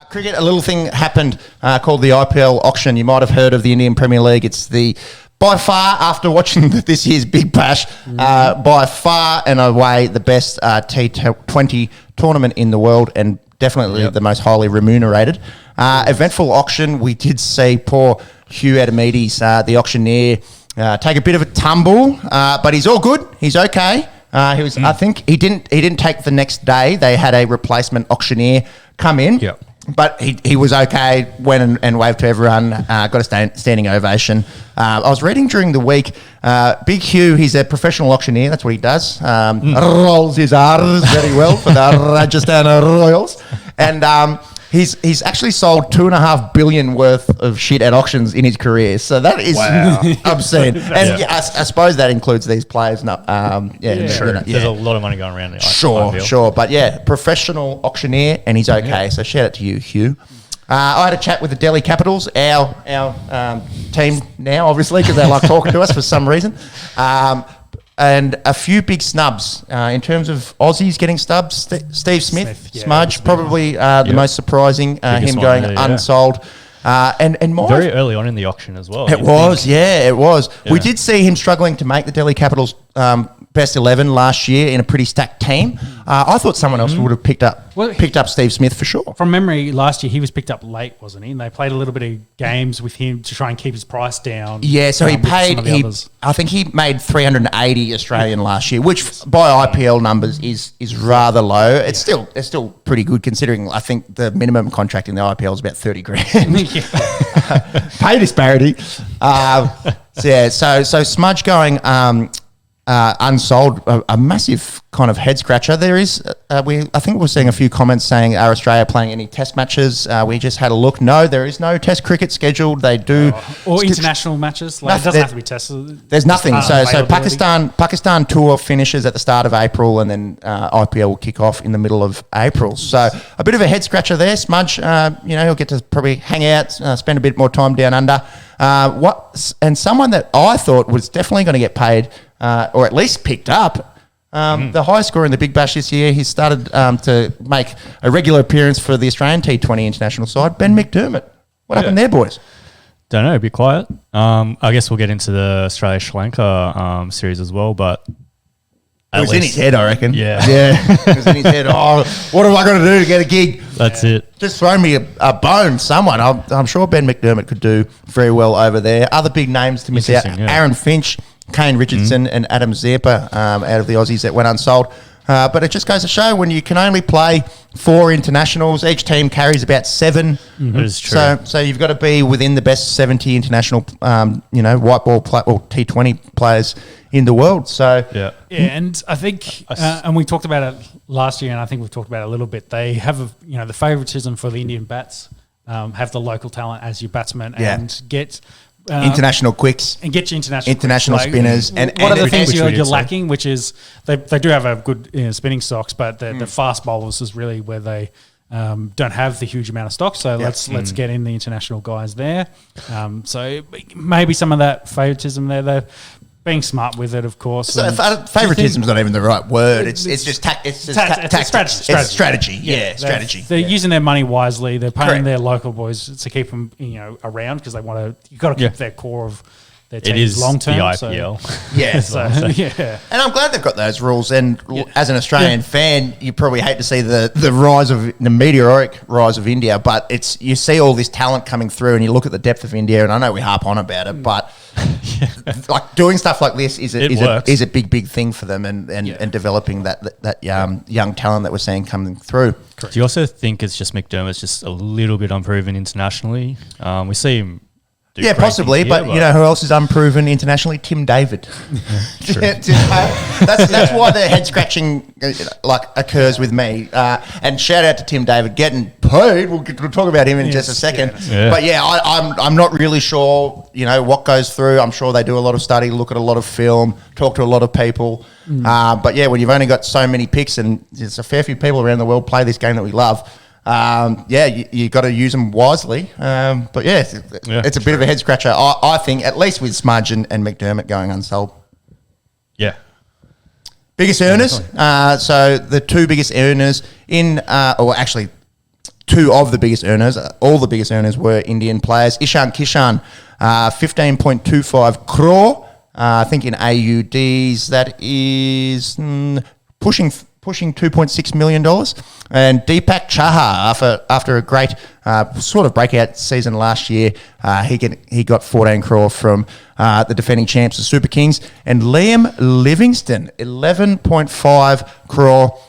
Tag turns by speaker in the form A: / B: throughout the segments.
A: cricket, a little thing happened called the IPL Auction. You might have heard of the Indian Premier League. It's by far, after watching this year's Big Bash, by far and away the best T20 tournament in the world, and definitely the most highly remunerated. Eventful auction. We did see poor Hugh Adamides, the auctioneer, take a bit of a tumble, but he's all good. He's okay. He was. I think he didn't take the next day. They had a replacement auctioneer come in.
B: Yep.
A: But he was okay, went and waved to everyone, got a standing ovation. I was reading during the week, Big Hugh, he's a professional auctioneer, that's what he does. Rolls his R's very well for the Rajasthan Royals. And he's actually sold $2.5 billion worth of shit at auctions in his career. So that is obscene. And I suppose that includes these players. No,
C: There's a lot of money going around there.
A: Sure. But yeah, professional auctioneer, and he's okay. Yeah. So shout out to you, Hugh. I had a chat with the Delhi Capitals, our team now, obviously, because they like talking to us for some reason. And a few big snubs in terms of Aussies getting stubs. Steve Smith, Smudge, probably the most surprising. Him going unsold. And more
C: very early on in the auction as well.
A: It was. Yeah. We did see him struggling to make the Delhi Capitals best 11 last year in a pretty stacked team. I thought someone else would have picked up Steve Smith for sure.
D: From memory, last year he was picked up late, wasn't he? And they played a little bit of games with him to try and keep his price down.
A: Yeah, so he paid. I think he made 380 Australian last year, which by IPL numbers is rather low. It's still pretty good considering. I think the minimum contract in the IPL is about 30 grand. Pay disparity. So Smudge going unsold, a massive kind of head scratcher. There is, I think we're seeing a few comments saying, are Australia playing any test matches? We just had a look. No, there is no test cricket scheduled. They do.
D: Or international matches. Like, it doesn't have to be tested.
A: There's nothing. So Pakistan tour finishes at the start of April, and then IPL will kick off in the middle of April. So a bit of a head scratcher there. Smudge, he'll get to probably hang out, spend a bit more time down under. And someone that I thought was definitely going to get paid, or at least picked up, the highest scorer in the Big Bash this year. He started to make a regular appearance for the Australian T20 international side. Ben McDermott. What happened there, boys?
C: Don't know. Be quiet. I guess we'll get into the Australia-Sri Lanka series as well, but
A: it was in his head, I reckon.
C: Yeah.
A: It was in his head. Oh, what am I going to do to get a gig?
C: That's it.
A: Just throw me a bone, someone. I'm sure Ben McDermott could do very well over there. Other big names to miss out. Aaron Finch, Kane Richardson and Adam Zampa out of the Aussies that went unsold. But it just goes to show when you can only play 4 internationals, each team carries about 7.
C: That is true.
A: So you've got to be within the best 70 international, white ball or T20 players in the world. So
D: and I think, and we talked about it last year, and I think we've talked about it a little bit. They have the favouritism for the Indian bats, have the local talent as your batsman, and get.
A: International quicks
D: and get your
A: international spinners. And
D: one of the things you're lacking, which is they do have a good spinning stocks, but the fast bowlers is really where they don't have the huge amount of stock. So let's get in the international guys there. So maybe some of that favoritism there. They're being smart with it, of course.
A: So favoritism is not even the right word. It's just strategy. Yeah, strategy.
D: They're using their money wisely. They're paying their local boys to keep them, around because they want to. You've got to keep their core of their teams long term.
C: It is the IPL.
A: And I'm glad they've got those rules. And as an Australian fan, you probably hate to see the rise of the meteoric rise of India, but you see all this talent coming through, and you look at the depth of India. And I know we harp on about it, but like doing stuff like this is a big thing for them, and developing that young talent that we're seeing coming through.
C: Correct. Do you also think it's just McDermott's just a little bit unproven internationally? We see him.
A: Possibly, but you know who else is unproven internationally? Tim David. That's why the head scratching occurs with me. And shout out to Tim David getting paid. We'll talk about him in just a second. But I'm not really sure. What goes through. I'm sure they do a lot of study, look at a lot of film, talk to a lot of people. But when you've only got so many picks, and there's a fair few people around the world play this game that we love. You got to use them wisely. It's a bit of a head scratcher. I think, at least with Smudge and McDermott going unsold.
C: Yeah.
A: Biggest earners. So the 2 biggest earners in, two of the biggest earners. All the biggest earners were Indian players. Ishan Kishan, 15.25 crore. I think in AUDs that is pushing $2.6 million. And Deepak Chahar, after a great sort of breakout season last year, he got 14 crore from the defending champs, the Super Kings. And Liam Livingston, 11.5 crore,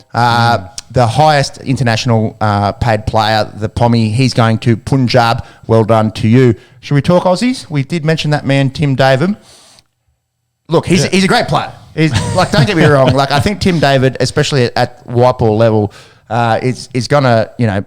A: the highest international paid player, the Pommy. He's going to Punjab. Well done to you. Should we talk Aussies? We did mention that man, Tim David. Look, he's a great player. He's like, don't get me wrong. Like, I think Tim David, especially at white ball level, is going to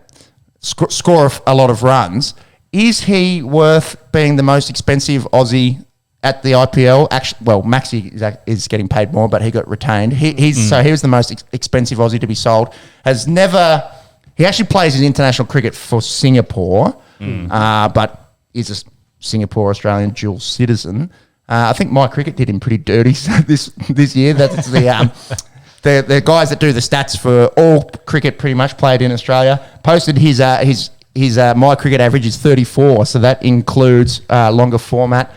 A: score a lot of runs. Is he worth being the most expensive Aussie at the IPL? Actually, well, Maxi is getting paid more, but he got retained. So he was the most expensive Aussie to be sold. He actually plays in international cricket for Singapore, but is a Singapore Australian dual citizen. I think My Cricket did him pretty dirty this year. That's the guys that do the stats for all cricket pretty much played in Australia. Posted his My Cricket average is 34, so that includes longer format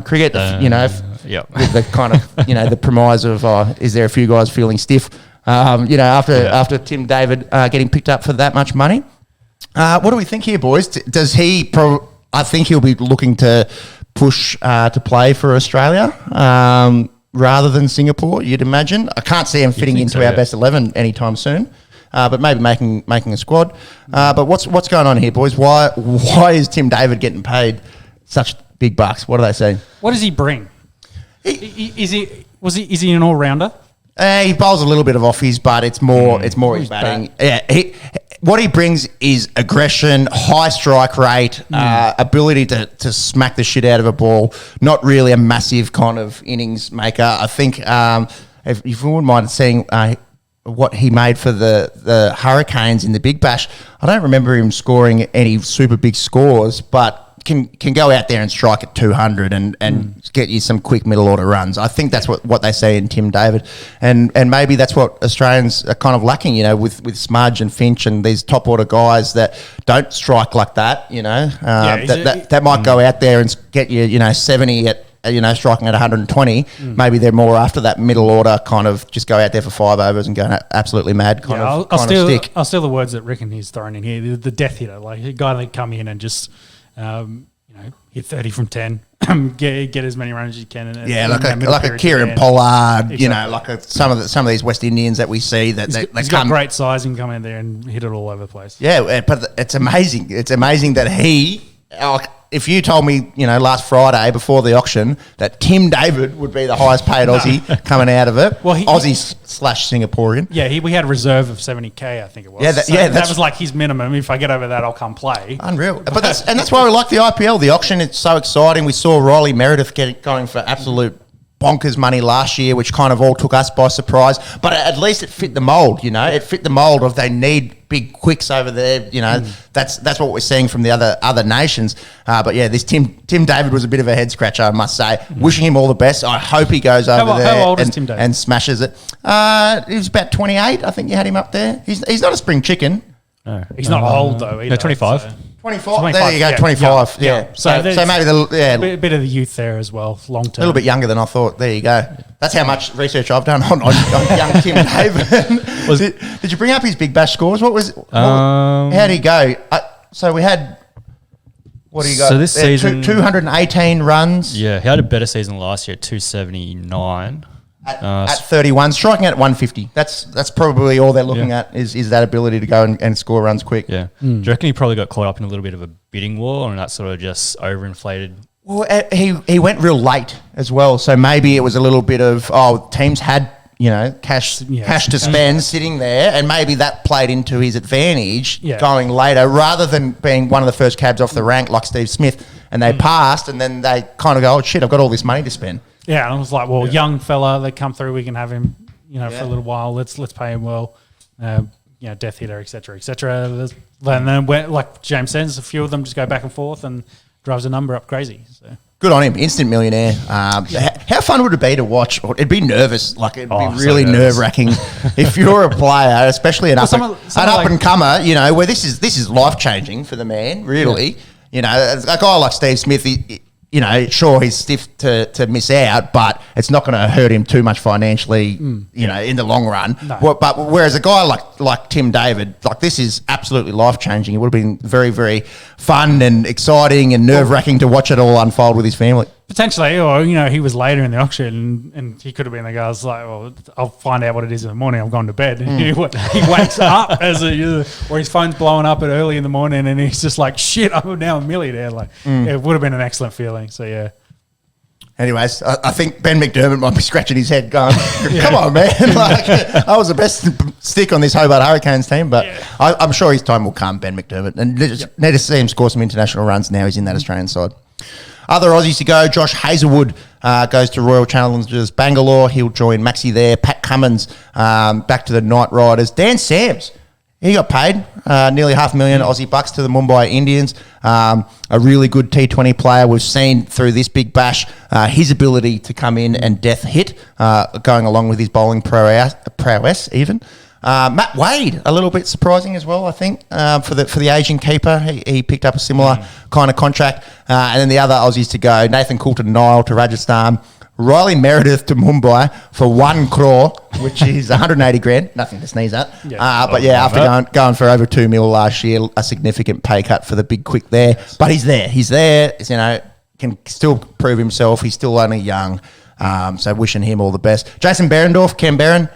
A: cricket. With the kind of the premise of is there a few guys feeling stiff? After Tim David getting picked up for that much money. What do we think here, boys? Does he? I think he'll be looking to push to play for Australia rather than Singapore, you'd imagine. I can't see him fitting into our best 11 anytime soon, but maybe making a squad. But what's going on here, boys? Why is Tim David getting paid such big bucks? What do they say?
D: What does he bring? Is he an all-rounder?
A: He bowls a little bit of offies, but it's more his batting. Yeah, what he brings is aggression, high strike rate, ability to smack the shit out of a ball. Not really a massive kind of innings maker. I think if you wouldn't mind seeing what he made for the Hurricanes in the Big Bash, I don't remember him scoring any super big scores, but can go out there and strike at 200 and get you some quick middle order runs. I think that's what they say in Tim David, and maybe that's what Australians are kind of lacking, with Smudge and Finch and these top order guys that don't strike like that. That might go out there and get you 70 at striking at 120. Maybe they're more after that middle order kind of just go out there for 5 overs and go absolutely mad kind of stick.
D: I'll steal the words that Rickon is throwing in here. The death hitter, like a guy that come in and just hit 30 from 10, get as many runs as you can.
A: Like a Kieran Pollard, exactly. Some of these West Indians that we see that
D: he's got great size and come in there and hit it all over the place.
A: Yeah, but it's amazing. It's amazing that he. If you told me, last Friday before the auction that Tim David would be the highest paid Aussie coming out of it, Aussie/Singaporean.
D: Yeah, we had a reserve of 70K, I think it was. That was like his minimum. If I get over that, I'll come play.
A: Unreal. But that's why we like the IPL. The auction, it's so exciting. We saw Riley Meredith going for absolute bonkers money last year, which kind of all took us by surprise. But at least it fit the mould, It fit the mould of they need big quicks over there, That's what we're seeing from the other nations. But yeah, this Tim David was a bit of a head scratcher, I must say. Wishing him all the best. I hope he goes over there
D: how old is Tim David?
A: And smashes it. He was about 28. I think you had him up there. He's not a spring chicken.
C: No.
D: He's not old though either.
C: No, 25.
D: So.
A: 25. There you go, 25. Yeah. So maybe
D: a bit of the youth there as well, long term.
A: A little bit younger than I thought. There you go. That's how much research I've done on young Tim David. Did you bring up his Big Bash scores? How did he go? So we had. What do you got?
C: So this season,
A: 218 runs.
C: Yeah, he had a better season last year at 279.
A: At 31, striking at 150. That's probably all they're looking at is that ability to go and score runs quick.
C: Yeah. Do you reckon he probably got caught up in a little bit of a bidding war, and that sort of just overinflated?
A: Well, he went real late as well, so maybe it was a little bit of teams had cash to spend sitting there, and maybe that played into his advantage going later rather than being one of the first cabs off the rank like Steve Smith, and they passed, and then they kind of go, oh shit, I've got all this money to spend.
D: Yeah, and I was like, young fella, they come through, we can have him, for a little while. Let's pay him well, death hitter, etc., etc. And then like James says, a few of them just go back and forth and drives the number up crazy. So
A: Good on him, instant millionaire. How fun would it be to watch? It'd be nervous, like it'd be really nerve wracking if you're a player, especially an up and comer. You know, where this is life changing for the man. Really, you know, a guy like Steve Smith. You know, sure, he's stiff to miss out, but it's not going to hurt him too much financially, you know, in the long run. No. But whereas a guy like Tim David, like this is absolutely life-changing. It would have been very, very fun and exciting and nerve-wracking to watch it all unfold with his family.
D: Potentially, or, you know, he was later in the auction and he could have been the guy who's like, well, I'll find out what it is in the morning. I'm going to bed. And he wakes up or his phone's blowing up at early in the morning and he's just like, shit, I'm now a millionaire. Like, it would have been an excellent feeling. So, yeah.
A: Anyways, I think Ben McDermott might be scratching his head going, come on, man. Like, I was the best stick on this Hobart Hurricanes team, but I'm sure his time will come, Ben McDermott. And need to see him score some international runs now he's in that Australian side. Other Aussies to go, Josh Hazelwood goes to Royal Challengers Bangalore. He'll join Maxi there. Pat Cummins back to the Knight Riders. Dan Sams, he got paid nearly $500,000 Aussie bucks to the Mumbai Indians. A really good T20 player. We've seen through this big bash his ability to come in and death hit, going along with his bowling prowess even. Matt Wade, a little bit surprising as well, I think, for the Asian keeper. He picked up a similar kind of contract. And then the other Aussies to go, Nathan Coulter-Nile to Rajasthan, Riley Meredith to Mumbai for 1 crore, which is 180 grand. Nothing to sneeze at. But after going for over 2 mil last year, a significant pay cut for the big quick there. But he's there. He's there, you know, can still prove himself. He's still only young. So wishing him all the best. Jason Behrendorff, Cam Barron,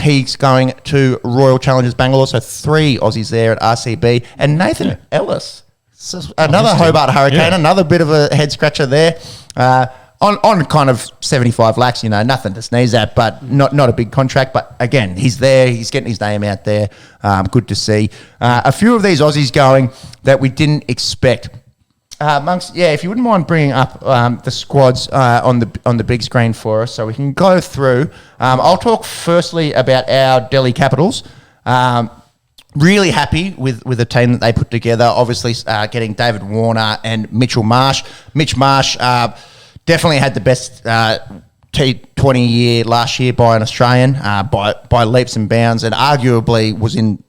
A: he's going to Royal Challengers Bangalore, so 3 Aussies there at RCB. And Nathan Ellis, another Hobart Hurricane, another bit of a head scratcher there. On kind of 75 lakhs, you know, nothing to sneeze at, but not a big contract. But again, he's there, he's getting his name out there. Good to see. A few of these Aussies going that we didn't expect. Monks, if you wouldn't mind bringing up the squads on the big screen for us, so we can go through. I'll talk firstly about our Delhi Capitals. Really happy with the team that they put together. Obviously, getting David Warner and Mitchell Marsh. Mitch Marsh definitely had the best T20 year last year by an Australian by leaps and bounds, and arguably was in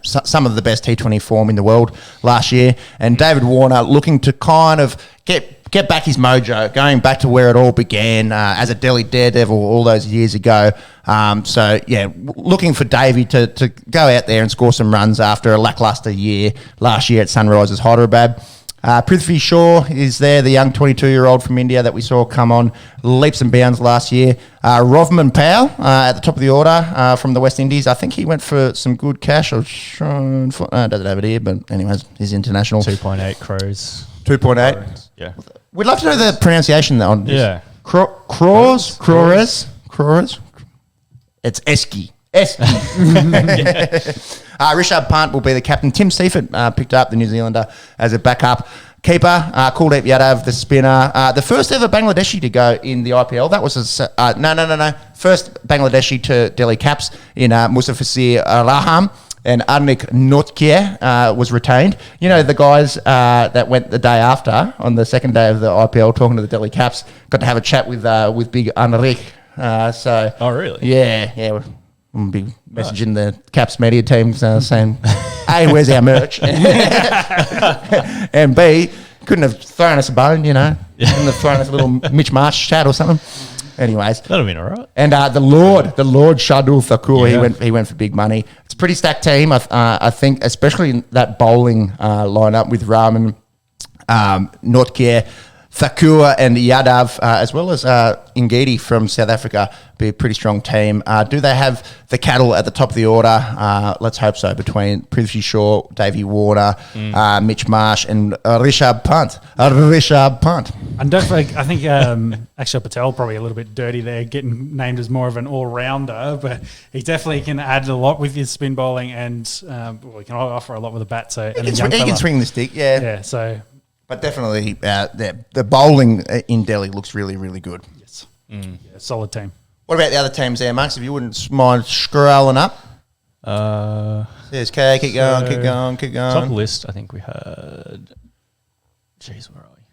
A: some of the best T20 form in the world last year. And David Warner looking to kind of get back his mojo, going back to where it all began as a Delhi Daredevil all those years ago. Looking for Davey to go out there and score some runs after a lacklustre year last year at Sunrisers Hyderabad. Prithvi Shaw is there, the young 22-year-old from India that we saw come on leaps and bounds last year. Rovman Powell at the top of the order from the West Indies. I think he went for some good cash. Doesn't have it here, but anyways, he's international.
C: 2.8 crores.
A: 2.8?
C: Yeah.
A: We'd love to know the pronunciation on this.
C: Yeah.
A: Crores? It's Esky. Rishabh Pant will be the captain. Tim Seifert picked up the New Zealander as a backup. Keeper, Kuldeep Yadav, the spinner. The first ever Bangladeshi to go in the IPL. That was no. First Bangladeshi to Delhi Caps in Musafir Raham. And Arnik Notkier was retained. You know, the guys that went the day after, on the second day of the IPL, talking to the Delhi Caps, got to have a chat with big Arnik.
C: Oh, really?
A: Yeah. I'm be messaging the Caps media team saying, A, where's our merch? And B, couldn't have thrown us a bone, Couldn't have thrown us a little Mitch Marsh chat or something. Anyways.
C: That'd have been all right.
A: And the Lord Shardul Thakur, he went for big money. It's a pretty stacked team, I think, especially in that bowling lineup with Rahman, Notkier, Thakur and Yadav, as well as Ngidi from South Africa, be a pretty strong team. Do they have the cattle at the top of the order? Let's hope so, between Prithvi Shaw, Davey Warner, Mitch Marsh and Rishabh Pant.
D: And don't forget, I think Akshar Patel probably a little bit dirty there, getting named as more of an all-rounder, but he definitely can add a lot with his spin bowling and he can offer a lot with a bat. So
A: he can swing the stick,
D: Yeah, so...
A: But definitely, the bowling in Delhi looks really, really good.
D: Yes. Yeah, solid team.
A: What about the other teams there, Marks? If you wouldn't mind scrolling up. There's K. Keep going.
C: Top list, I think we had... Jeez, where are we?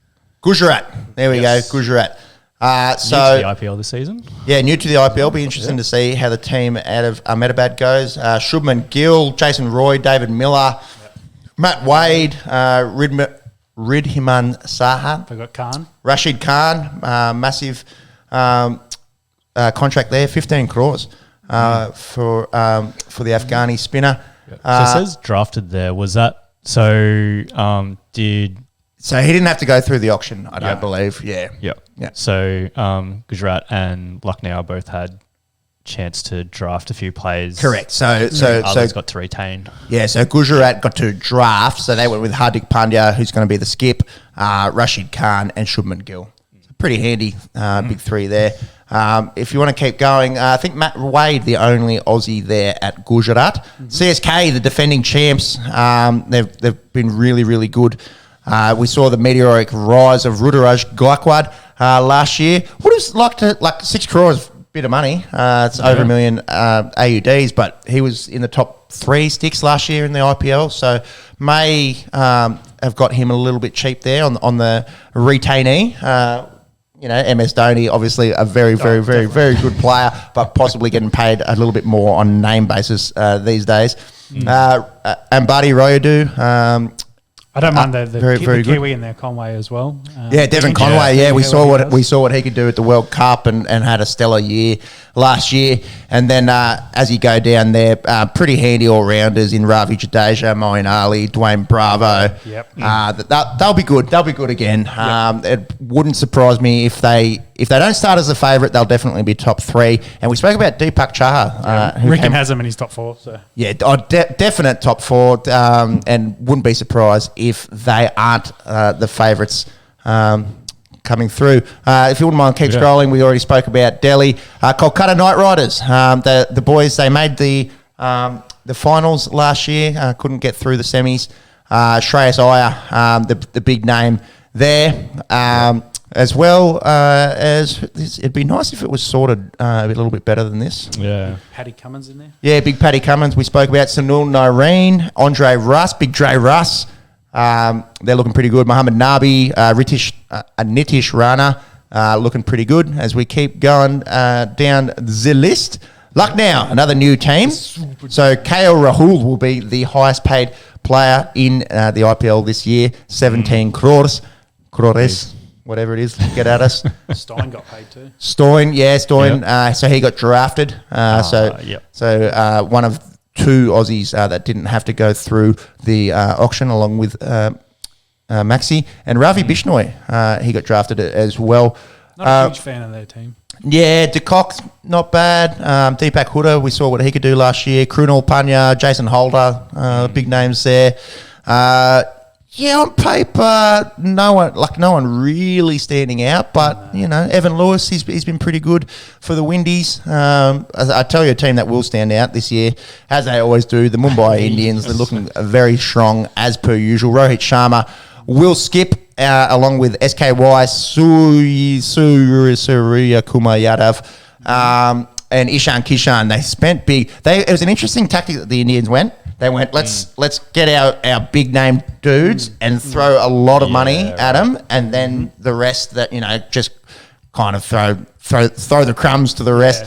A: Gujarat. There we
C: Yes.
A: go, Gujarat.
C: New to the IPL this season.
A: Yeah, new to the IPL. Be interesting to see how the team out of Ahmedabad goes. Shubman Gill, Jason Roy, David Miller, Matt Wade, Ridhiman Saha,
D: They've got Khan.
A: Rashid Khan, massive contract there, 15 crores for the Afghani spinner.
C: So it says drafted there. Was that so? Did
A: So he didn't have to go through the auction, I don't believe. Yeah.
C: yeah.
A: Yeah.
C: So Gujarat and Lucknow both had chance to draft a few players.
A: Correct. So
C: others got to retain.
A: Yeah, so Gujarat got to draft, so they went with Hardik Pandya, who's going to be the skip, Rashid Khan, and Shubman Gill. So pretty handy, big three there. If you want to keep going, I think Matt Wade, the only Aussie there at Gujarat. CSK, the defending champs, they've been really, really good. We saw the meteoric rise of Ruturaj Gaikwad last year. Would have liked to, 6 crores, bit of money. It's over $1 million AUDs, but he was in the top 3 sticks last year in the IPL, so may have got him a little bit cheap there on the retainee. MS Dhoni, obviously a very, very, very, very good player, but possibly getting paid a little bit more on name basis these days. Ambati Royadu,
D: I don't mind the
A: very, very good.
D: Kiwi in there, Conway as well.
A: Devon Conway. Yeah, we saw what he could do at the World Cup and had a stellar year last year. And then as you go down there, pretty handy all rounders in Ravi Jadeja, Moeen Ali, Dwayne Bravo.
D: Yep.
A: They'll be good. They'll be good again. It wouldn't surprise me if they don't start as a favourite. They'll definitely be top 3. And we spoke about Deepak Chahar.
D: Ricken has him in his top 4. So
A: yeah, definite top 4, and wouldn't be surprised if they aren't the favourites coming through. If you wouldn't mind, keep scrolling. We already spoke about Delhi. Kolkata Knight Riders, the boys, they made the finals last year, couldn't get through the semis. Shreyas Iyer, the big name there. As well as it'd be nice if it was sorted a little bit better than this.
C: Yeah.
D: Paddy Cummins in there.
A: Yeah, big Paddy Cummins. We spoke about Sunil Nareen, Andre Russ, Big Dre Russ. They're looking pretty good. Mohammad Nabi, Nitish Rana looking pretty good as we keep going down the list. Lucknow, another new team. So KL Rahul will be the highest paid player in the IPL this year, 17 crores, whatever it is, get at us.
D: Stein got paid too.
A: Stein. So he got drafted. So one of 2 Aussies that didn't have to go through the auction, along with Maxi and Ravi Bishnoi. He got drafted as well.
D: Not a huge fan of their team.
A: Yeah, De Kock's not bad. Deepak Hooda, we saw what he could do last year. Krunal Panya, Jason Holder, big names there. On paper, no one really standing out, but Evan Lewis, he's been pretty good for the Windies. I tell you, a team that will stand out this year, as they always do, the Mumbai Indians. They're looking very strong as per usual. Rohit Sharma will skip along with SKY, Surya Kumar Yadav, and Ishan Kishan. They spent big. It was an interesting tactic that the Indians went. They went, let's get our big name dudes and throw a lot of money at them, and then the rest that just kind of throw the crumbs to the rest.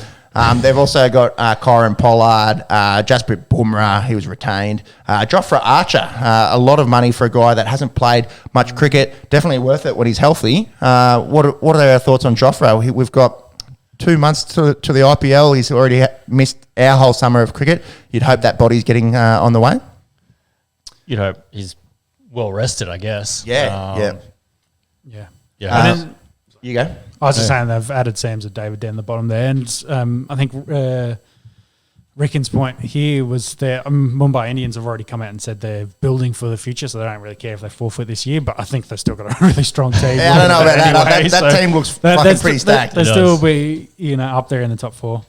A: They've also got Kyron Pollard, Jasprit Bumrah, he was retained. Jofra Archer, a lot of money for a guy that hasn't played much cricket. Definitely worth it when he's healthy. What are our thoughts on Jofra? We've got 2 months to the IPL. He's already missed our whole summer of cricket. You'd hope that body's getting on the way.
C: You'd hope he's well rested, I guess.
D: Yeah.
C: Yeah.
D: And then,
A: you go.
D: I was just saying they've added Sam David down the bottom there, and I think Ricken's point here was that Mumbai Indians have already come out and said they're building for the future, so they don't really care if they forfeit this year. But I think they've still got a really strong team.
A: Yeah, I don't know about that. That team looks fucking pretty stacked.
D: They'll still be up there in the top 4.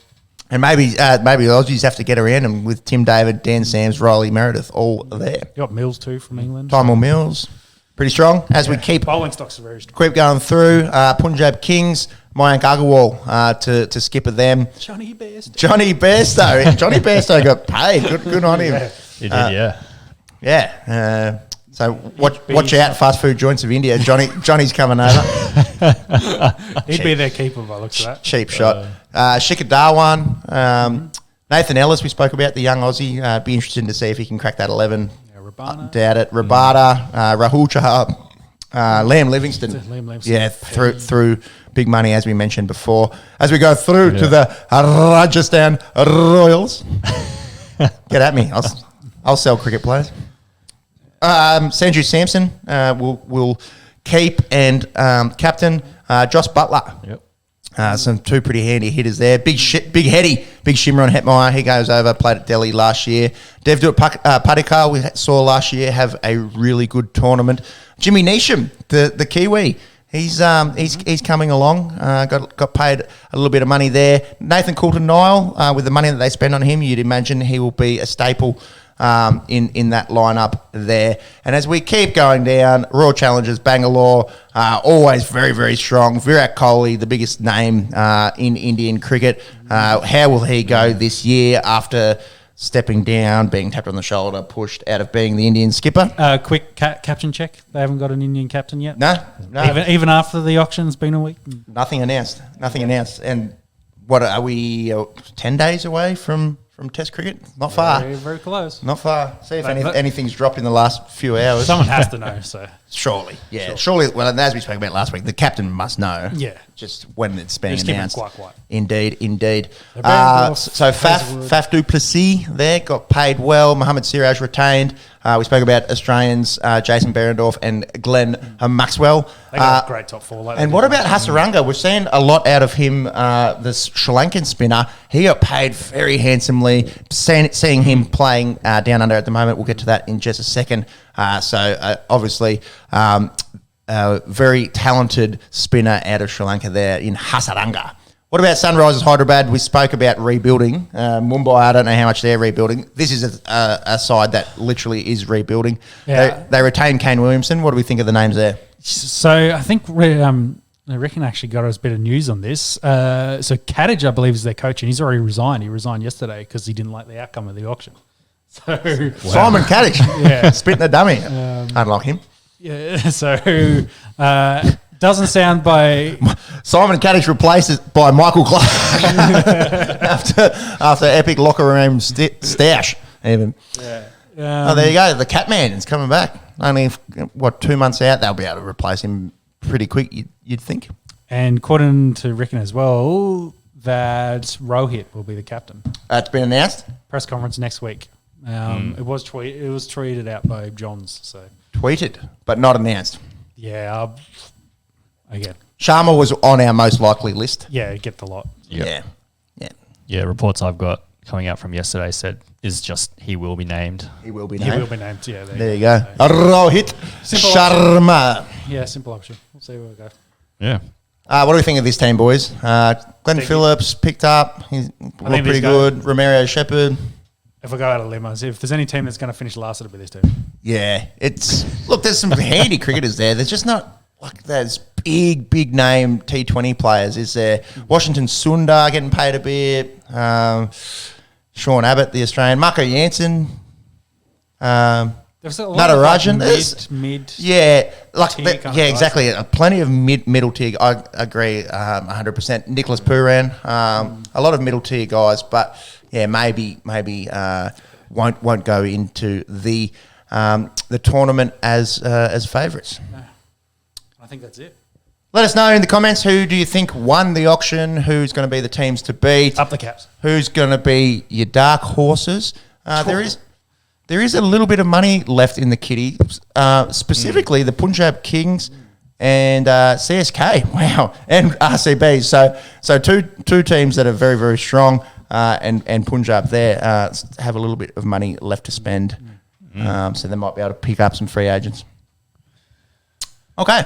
A: And maybe the Aussies have to get around them with Tim David, Dan Sams, Riley Meredith, all there.
D: You got Mills too from England.
A: Tymor Mills, pretty strong. As we keep
D: bowling stocks are very strong.
A: Keep going through. Punjab Kings, Mayank Agarwal to skipper them.
D: Johnny Bairstow.
A: Johnny Bairstow got paid. Good on him.
C: He did,
A: Yeah. So watch out, fast food joints of India. Johnny's coming over.
D: He'd be their keeper by looks of that.
A: Cheap shot. Shikhar Dhawan, Nathan Ellis, we spoke about, the young Aussie. Be interested to see if he can crack that 11.
D: Yeah, Rabana.
A: Doubt it. Rabada, Rahul Chahar, Liam Livingston.
D: Liam Livingston.
A: Yeah, through big money, as we mentioned before. As we go through to the Rajasthan Royals. Get at me. I'll sell cricket players. Sanju Samson will keep and captain Josh Butler.
C: Yep.
A: Some two pretty handy hitters there. Big Shimron Hetmeyer. He goes over, played at Delhi last year. Devdutt Padikkar, we saw last year, have a really good tournament. Jimmy Neesham, the Kiwi. He's coming along. Got paid a little bit of money there. Nathan Coulter-Nile, with the money that they spend on him, you'd imagine he will be a staple in that lineup there. And as we keep going down, Royal Challengers, Bangalore, always very, very strong. Virat Kohli, the biggest name in Indian cricket. How will he go this year after stepping down, being tapped on the shoulder, pushed out of being the Indian skipper?
D: Quick captain check. They haven't got an Indian captain yet.
A: No.
D: Even after the auction's been a week.
A: Nothing announced. And what are we 10 days away from Test cricket? Not far.
D: Very, very close.
A: Not far. See if anything's dropped in the last few hours.
D: Someone has to know. So
A: surely, yeah, surely. Well, as we spoke about last week, the captain must know.
D: Yeah,
A: just when it's being
D: just
A: announced.
D: Quite.
A: Indeed.
D: So
A: Faf du Plessis there got paid well. Mohammad Siraj retained. We spoke about Australians, Jason Behrendorff and Glenn Maxwell.
D: They got a great top four.
A: And what about Hasaranga? We've seen a lot out of him, this Sri Lankan spinner. He got paid very handsomely. Seeing him playing down under at the moment, we'll get to that in just a second. Obviously, very talented spinner out of Sri Lanka there in Hasaranga. What about Sunrisers Hyderabad? We spoke about rebuilding. Mumbai, I don't know how much they're rebuilding. This is a side that literally is rebuilding.
D: Yeah.
A: They retain Kane Williamson. What do we think of the names there?
D: So I think I reckon actually got us a bit of news on this. So Kadich, I believe, is their coach, and he's already resigned. He resigned yesterday because he didn't like the outcome of the auction. So
A: Simon Kadich, spitting the dummy. Unlike him.
D: Yeah. So doesn't sound by
A: Simon Kadich replaces by Michael Clark after epic locker room stash. Even.
D: Yeah.
A: There you go. The Catman is coming back. Only 2 months out, they'll be able to replace him pretty quick. You'd think.
D: And according to Rickon as well, that Rohit will be the captain.
A: It's been announced.
D: Press conference next week. It was tweeted out by Johns. So
A: tweeted, but not announced.
D: Yeah. Again,
A: Sharma was on our most likely list.
D: Yeah, get the lot.
C: Yep. Yeah. Reports I've got coming out from yesterday said is just he will be named.
A: He will be named.
D: Yeah.
A: There you go. Rohit Sharma.
D: Yeah, simple option. We'll see where we go.
C: Yeah.
A: What do we think of this team, boys? Glenn Phillips picked up. He's looked pretty good. Romario Shepherd.
D: If I go out of limos, if there's any team that's going to finish last, it'll be this team.
A: Yeah. There's some handy cricketers there. There's just not like those big name T20 players. Is there Washington Sundar getting paid a bit? Sean Abbott, the Australian. Marco Jansen. Natarajan. Exactly. Plenty of middle tier. I agree 100%. Nicholas Puran. A lot of middle tier guys, but maybe won't go into the tournament as favourites.
D: No. I think that's it.
A: Let us know in the comments, who do you think won the auction? Who's going to be the teams to beat?
D: Up the Caps.
A: Who's going to be your dark horses? There is a little bit of money left in the kitty, specifically the Punjab Kings and CSK. Wow, and RCB. So two teams that are very, very strong, and Punjab there have a little bit of money left to spend. So they might be able to pick up some free agents. Okay.